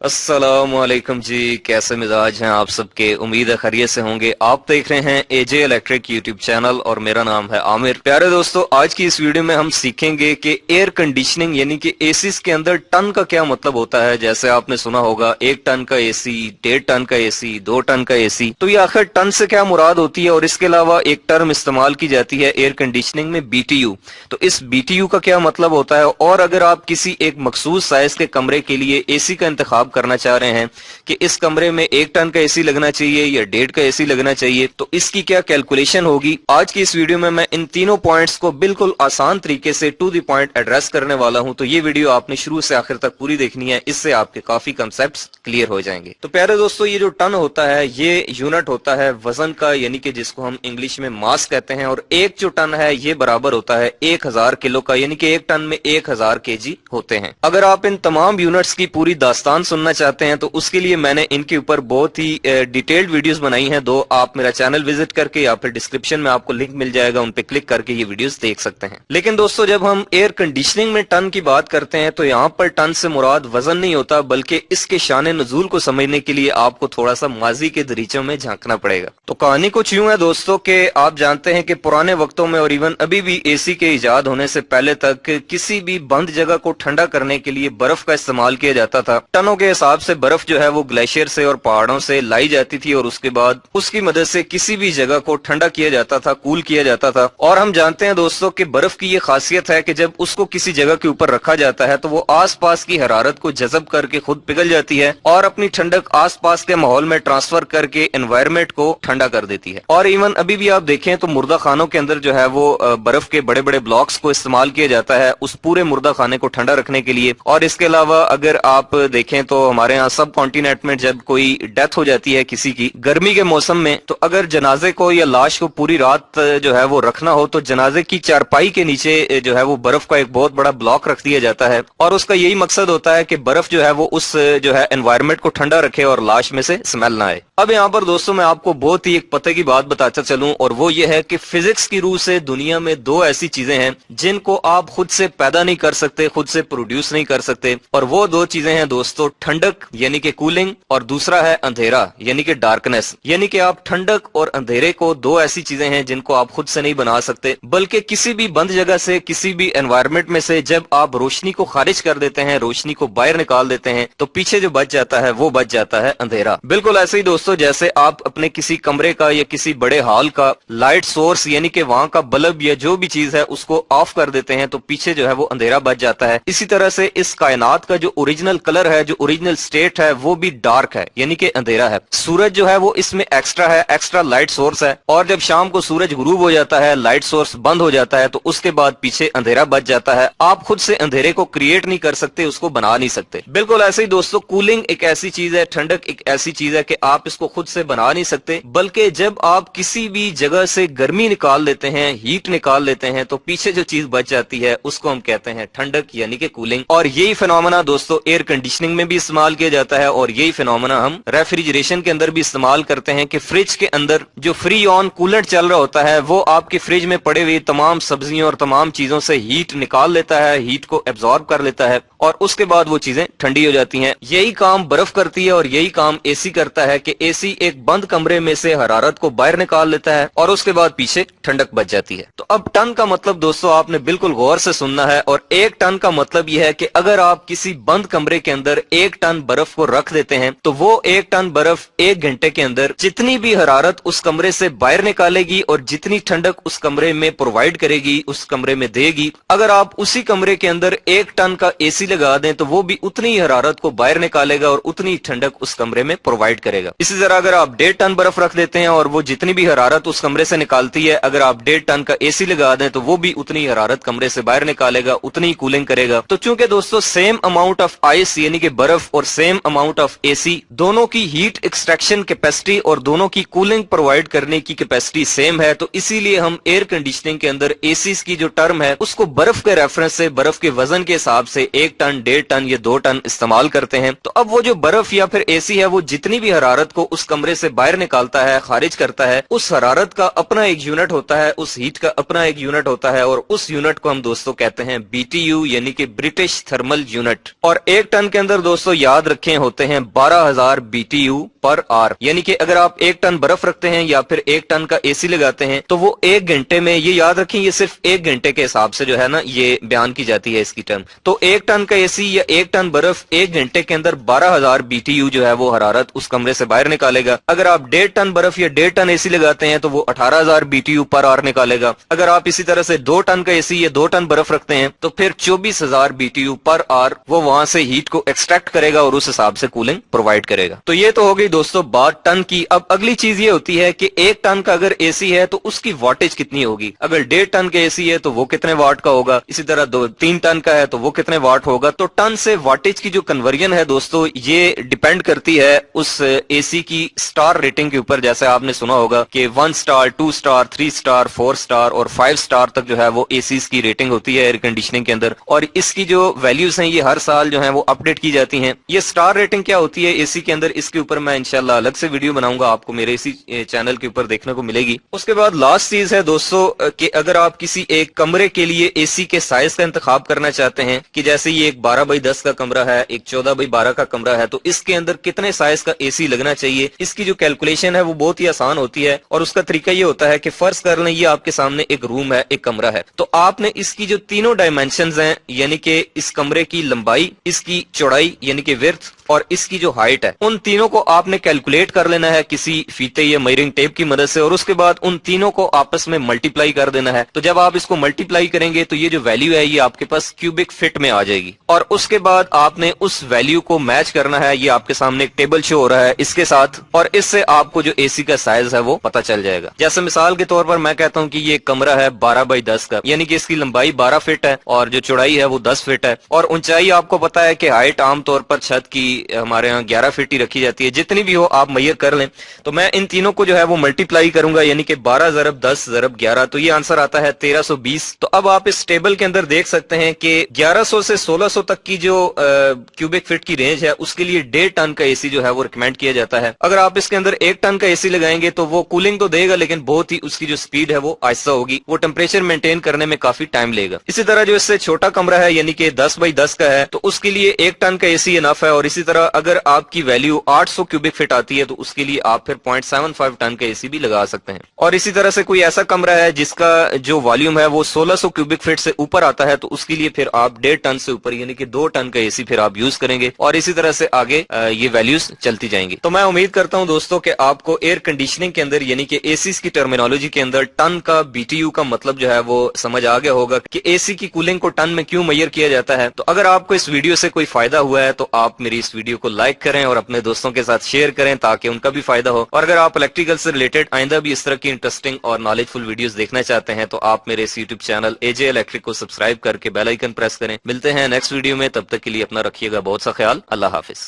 अस्सलाम वालेकुम जी, कैसे मिजाज हैं आप सबके। उम्मीद है खैरियत से होंगे। आप देख रहे हैं एजे इलेक्ट्रिक यूट्यूब चैनल और मेरा नाम है आमिर। प्यारे दोस्तों, आज की इस वीडियो में हम सीखेंगे कि एयर कंडीशनिंग यानी कि एसीज के अंदर टन का क्या मतलब होता है। जैसे आपने सुना होगा 1 टन का एसी, 1.5 टन का एसी, 2 टन का एसी। तो ये आखिर टन से क्या मुराद होती है। और इसके अलावा एक टर्म इस्तेमाल की जाती है एयर कंडीशनिंग में, BTU। तो इस BTU का क्या मतलब होता है। और अगर आप किसी एक मखसूस साइज के कमरे के लिए एसी का इंतखाब करना चाह रहे हैं कि इस कमरे में 1 टन का एसी लगना चाहिए या 1.5 का एसी लगना चाहिए, तो इसकी क्या कैलकुलेशन होगी। आज की इस वीडियो में मैं इन तीनों पॉइंट्स को बिल्कुल आसान तरीके से टू द पॉइंट एड्रेस करने वाला हूं। तो ये वीडियो आपने शुरू से आखिर तक पूरी देखनी है, इससे आपके काफी कंसेप्ट्स क्लियर हो जाएंगे। तो प्यारे दोस्तों, ये जो टन होता है ये यूनिट होता है वजन का, यानी कि जिसको हम इंग्लिश में मास कहते हैं। और एक जो टन है ये बराबर होता है 1000 किलो का, यानी कि 1 टन में 1000 केजी होते हैं। अगर आप इन तमाम यूनिट्स की पूरी दास्तान सुनना चाहते हैं तो उसके लिए मैंने इनके ऊपर बहुत ही डिटेल्ड वीडियोस बनाई हैं। दो आप मेरा चैनल विजिट करके या फिर डिस्क्रिप्शन में आपको लिंक मिल जाएगा, उन पे क्लिक करके ये वीडियोस देख सकते हैं। लेकिन दोस्तों, जब हम एयर कंडीशनिंग में टन की बात करते हैं तो यहाँ पर टन से मुराद वजन नहीं होता, बल्कि इसके शान नुज़ूल को समझने के लिए आपको थोड़ा सा माजी के दरीचों में झांकना पड़ेगा। तो कहानी कुछ यूं है दोस्तों कि आप जानते हैं कि पुराने वक्तों में और इवन अभी भी एसी के इजाद होने से पहले तक किसी भी बंद जगह को ठंडा करने के लिए बर्फ का इस्तेमाल किया जाता था। टनों के हिसाब से बर्फ जो है वो ग्लेशियर से और पहाड़ों से लाई जाती थी और उसके बाद उसकी मदद से किसी भी जगह को ठंडा किया जाता था, कूल किया जाता था। और हम जानते हैं दोस्तों कि बर्फ की ये खासियत है कि जब उसको किसी जगह के ऊपर रखा जाता है तो वो आसपास की हरारत को जज़ब करके खुद पिघल जाती है और अपनी ठंडक आसपास के माहौल में ट्रांसफर करके एनवायरमेंट को ठंडा कर देती है। और इवन अभी भी आप देखें तो मुर्दा खानों के अंदर जो है वो बर्फ के बड़े बड़े ब्लॉक्स को इस्तेमाल किया जाता है उस पूरे मुर्दा खाने को ठंडा रखने के लिए। और इसके अलावा अगर आप देखें तो हमारे यहाँ सब कॉन्टिनेंट में जब कोई डेथ हो जाती है किसी की गर्मी के मौसम में, तो अगर जनाजे को या लाश को पूरी रात जो है वो रखना हो तो जनाजे की चारपाई के नीचे जो है वो बर्फ का एक बहुत बड़ा ब्लॉक रख दिया जाता है। और उसका यही मकसद होता है कि बर्फ जो है वो उस जो है एनवायरनमेंट को ठंडा रखे और लाश में से स्मेल ना आए। अब यहाँ पर दोस्तों मैं आपको बहुत ही एक पते की बात बताता चलूं, और वो ये है कि फिजिक्स की रूह से दुनिया में 2 ऐसी चीजें हैं जिनको आप खुद से पैदा नहीं कर सकते, खुद से प्रोड्यूस नहीं कर सकते। और वो 2 चीजें हैं दोस्तों, ठंडक यानी कि कूलिंग, और दूसरा है अंधेरा यानी कि डार्कनेस। यानी कि आप ठंडक और अंधेरे को 2 ऐसी चीजें हैं जिनको आप खुद से नहीं बना सकते, बल्कि किसी भी बंद जगह से, किसी भी एनवायरनमेंट में से जब आप रोशनी को खारिज कर देते हैं, रोशनी को बाहर निकाल देते हैं, तो पीछे जो बच जाता है वो बच जाता है अंधेरा। बिल्कुल ऐसे ही दोस्तों जैसे आप अपने किसी कमरे का या किसी बड़े हॉल का लाइट सोर्स यानी कि वहां का बल्ब या जो भी चीज है उसको ऑफ कर देते हैं तो पीछे जो है वो अंधेरा बच जाता है। इसी तरह से इस कायनात का जो ओरिजिनल कलर है, जो ओरिजिनल स्टेट है, वो भी डार्क है यानी कि अंधेरा है। सूरज जो है वो इसमें एक्स्ट्रा है, एक्स्ट्रा लाइट सोर्स है। और जब शाम को सूरज गुरूब हो जाता है, लाइट सोर्स बंद हो जाता है, तो उसके बाद पीछे अंधेरा बच जाता है। आप खुद से अंधेरे को क्रिएट नहीं कर सकते, उसको बना नहीं सकते। बिल्कुल ऐसे ही दोस्तों कूलिंग एक ऐसी चीज है, ठंडक एक ऐसी चीज है कि आप इसको खुद से बना नहीं सकते, बल्कि जब आप किसी भी जगह से गर्मी निकाल लेते हैं, हीट निकाल लेते हैं, तो पीछे जो चीज बच जाती है उसको हम कहते हैं ठंडक यानी कि कूलिंग। और यही फिनोमेना दोस्तों एयर कंडीशनिंग में भी इस्तेमाल किया जाता है, और यही फिनोमेना हम रेफ्रिजरेशन के अंदर भी इस्तेमाल करते हैं कि फ्रिज के अंदर जो फ्री ऑन कूलर चल रहा होता है वो आपके फ्रिज में पड़े हुए तमाम सब्जियों और तमाम चीजों से हीट निकाल लेता है, हीट को एब्जॉर्ब कर लेता है, और उसके बाद वो चीजें ठंडी हो जाती हैं। यही काम बर्फ करती है और यही काम एसी करता है कि एसी एक बंद कमरे में से हरारत को बाहर निकाल लेता है और उसके बाद पीछे ठंडक बच जाती है। तो अब टन का मतलब दोस्तों आपने बिल्कुल गौर से सुनना है, और 1 टन का मतलब यह है कि अगर आप किसी बंद कमरे के अंदर 1 टन बर्फ को रख देते हैं तो वो 1 टन बर्फ 1 घंटे के अंदर जितनी भी हरारत उस कमरे से बाहर निकालेगी और जितनी ठंडक उस कमरे में प्रोवाइड करेगी, उस कमरे में देगी। अगर आप उसी कमरे के अंदर 1 टन का एसी लगा दें तो वो भी उतनी ही हरारत को बाहर निकालेगा और उतनी ठंडक उस कमरे में प्रोवाइड करेगा। इसी तरह अगर आप 1.5 टन बर्फ रख देते हैं और वो जितनी भी हरारत उस कमरे से निकालती है, अगर आप 1.5 टन का एसी लगा दें तो वो भी उतनी हरारत कमरे से बाहर निकालेगा, उतनी ही कूलिंग करेगा। तो चूंकि दोस्तों सेम अमाउंट ऑफ आइस यानी कि बर्फ और सेम अमाउंट ऑफ एसी, दोनों की हीट एक्सट्रैक्शन कैपेसिटी और दोनों की कूलिंग प्रोवाइड करने की कैपेसिटी सेम है, तो इसीलिए हम एयर कंडीशनिंग के अंदर एसीज की जो टर्म है उसको बर्फ के रेफरेंस से, बर्फ के वजन के हिसाब से 1 टन, 1.5 टन या 2 टन इस्तेमाल करते हैं, तो अब वो जो बर्फ या फिर एसी है वो जितनी भी हरारत को उस कमरे से बाहर निकालता है, खारिज करता है, उस हरारत का अपना एक यूनिट होता है, उस हीट का अपना एक यूनिट होता है, और उस यूनिट को हम दोस्तों कहते हैं BTU यानी कि ब्रिटिश थर्मल यूनिट। और 1 टन के अंदर दोस्तों याद रखें होते हैं 12,000 BTU पर आवर। यानी कि अगर आप 1 टन बर्फ रखते हैं या फिर 1 टन का एसी लगाते हैं तो वो 1 घंटे में, ये याद रखें ये सिर्फ 1 घंटे के हिसाब से जो है ना ये बयान की जाती है इसकी टर्म। तो 1 टन का एसी या 1 टन बर्फ 1 घंटे के अंदर 12,000 BTU जो है वो हरारत उस कमरे से बाहर निकालेगा। अगर आप 1.5 टन बर्फ या 1.5 टन एसी लगाते हैं तो वो 18,000 BTU पर आवर निकालेगा। अगर आप इसी तरह से 2 टन का एसी या 2 टन बर्फ रखते हैं तो फिर 24,000 BTU पर आवर वो वहां से हीट को एक्सट्रैक्ट करेगा और उस हिसाब से कूलिंग प्रोवाइड करेगा। तो ये तो हो गई दोस्तों बात टन की। अब अगली चीज ये होती है कि 1 टन का अगर एसी है तो उसकी वाटेज कितनी होगी। अगर 1.5 टन का एसी है तो वो कितने वाट का होगा, इसी तरह 3 टन का है तो वो कितने वाट होगा। तो टन से वाटेज की जो कन्वर्जन है दोस्तों ये डिपेंड करती है उस एसी की स्टार रेटिंग के ऊपर। जैसे आपने सुना होगा कि 1 स्टार, 2 स्टार, 3 स्टार, 4 स्टार और 5 स्टार तक जो है वो एसीज की रेटिंग होती है एयर कंडीशनिंग के अंदर, और इसकी जो वैल्यूज हैं ये हर साल जो है वो अपडेट की जाती हैं। ये स्टार रेटिंग क्या होती है एसी के अंदर, इसके ऊपर मैं इंशाल्लाह अलग से वीडियो बनाऊंगा, आपको मेरे इसी चैनल के ऊपर देखने को मिलेगी। उसके बाद लास्ट चीज है दोस्तों कि अगर आप किसी एक कमरे के लिए एसी के साइज का इंतखाब करना चाहते हैं कि जैसे ये एक 12 बाई 10 का कमरा है, एक 14 बाई 12 का कमरा है, तो इसके अंदर कितने साइज का एसी लगना चाहिए, इसकी जो कैलकुलेशन है वो बहुत ही आसान होती है। और उसका तरीका ये होता है कि फर्ज कर लें ये आपके सामने एक रूम है, एक कमरा है, तो आपने इसकी जो तीनों डायमेंशंस हैं यानी कि इस कमरे की लंबाई, इसकी चौड़ाई यानी कि विड्थ और इसकी जो हाइट है, उन तीनों को आपने कैलकुलेट कर लेना है किसी फीते या मेजरिंग टेप की मदद से, और उसके बाद उन तीनों को आपस में मल्टीप्लाई कर देना है। तो जब आप इसको मल्टीप्लाई करेंगे तो ये जो वैल्यू है ये आपके पास क्यूबिक फिट में आ जाएगी, और उसके बाद आपने उस वैल्यू को मैच करना है। ये आपके सामने एक टेबल शो हो रहा है इसके साथ, और इससे आपको जो एसी का साइज है वो पता चल जाएगा। जैसे मिसाल के तौर पर मैं कहता हूं कि ये कमरा है 12 बाई 10 का, यानी कि इसकी लंबाई 12 फीट है और जो चौड़ाई है वो 10 फीट है, और ऊंचाई आपको पता है कि हाइट आमतौर पर छत की हमारे यहाँ 11 फीट ही रखी जाती है, जितनी भी हो आप मैयर कर लें। तो मैं इन तीनों को जो है वो मल्टीप्लाई करूंगा, यानी कि 12 ज़रब 10 ज़रब 11, तो ये आंसर आता है 1320। तो अब आप इस टेबल के अंदर देख सकते हैं कि 1100 से 1600 तक की जो क्यूबिक फिट की रेंज है उसके लिए 1.5 टन का एसी जो है वो रिकमेंड किया जाता है। अगर आप इसके अंदर 1 टन का एसी लगाएंगे तो वो कूलिंग तो देगा लेकिन बहुत ही उसकी जो स्पीड है वो आहिस्ता होगी, वो टेम्परेचर मेंटेन करने में काफी टाइम लेगा। इसी तरह जो इससे छोटा कमरा है यानी कि 10 बाई 10 का है तो उसके लिए 1 टन का एसी इनफ है, और इसी तरह अगर आपकी वैल्यू 800 क्यूबिक फिट आती है तो उसके लिए आप फिर 0.75 टन का एसी भी लगा सकते हैं। और इसी तरह से कोई ऐसा कमरा है जिसका जो वॉल्यूम है वो 1600 क्यूबिक फिट से ऊपर आता है तो उसके लिए फिर आप 1.5 टन से ऊपर यानी कि 2 टन का एसी फिर आप यूज करेंगे, और इसी तरह से आगे ये वैल्यूज चलती जाएंगी। तो मैं उम्मीद करता हूं दोस्तों कि आपको एयर कंडीशनिंग के अंदर यानी कि एसी की टर्मिनोलॉजी के अंदर टन का BTU का मतलब जो है वो समझ आ गया होगा कि एसी की कूलिंग को टन में क्यों मेजर किया जाता है। तो अगर आपको इस वीडियो से कोई फायदा हुआ है तो आप मेरी इस वीडियो को लाइक करें और अपने दोस्तों के साथ शेयर करें ताकि उनका भी फायदा हो। और अगर आप इलेक्ट्रिकल से रिलेटेड आइंदा भी इस तरह की इंटरेस्टिंग और नॉलेजफुल वीडियोस देखना चाहते हैं तो आप मेरे इस यूट्यूब चैनल AJ इलेक्ट्रिक को सब्सक्राइब करके बेल आइकन प्रेस करें। मिलते हैं नेक्स्ट वीडियो में, तब तक के लिए अपना रखिएगा बहुत सा ख्याल। अल्लाह हाफिज।